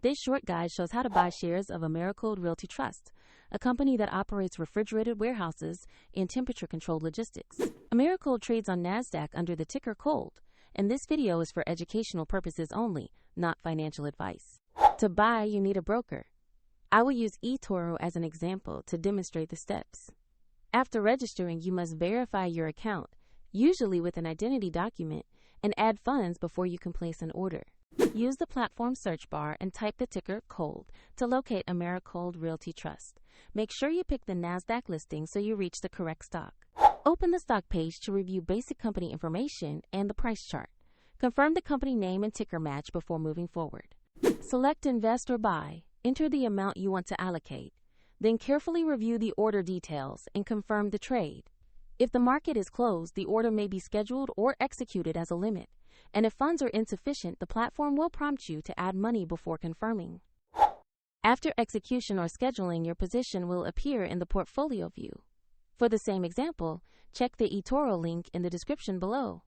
This short guide shows how to buy shares of Americold Realty Trust, a company that operates refrigerated warehouses and temperature-controlled logistics. Americold trades on NASDAQ under the ticker COLD, and this video is for educational purposes only, not financial advice. To buy, you need a broker. I will use eToro as an example to demonstrate the steps. After registering, you must verify your account, usually with an identity document, and add funds before you can place an order. Use the platform search bar and type the ticker COLD to locate Americold Realty Trust. Make sure you pick the NASDAQ listing so you reach the correct stock. Open the stock page to review basic company information and the price chart. Confirm the company name and ticker match before moving forward. Select Invest or Buy. Enter the amount you want to allocate. Then carefully review the order details and confirm the trade. If the market is closed, the order may be scheduled or executed as a limit. And if funds are insufficient, the platform will prompt you to add money before confirming. After execution or scheduling, your position will appear in the portfolio view. For the same example, check the eToro link in the description below.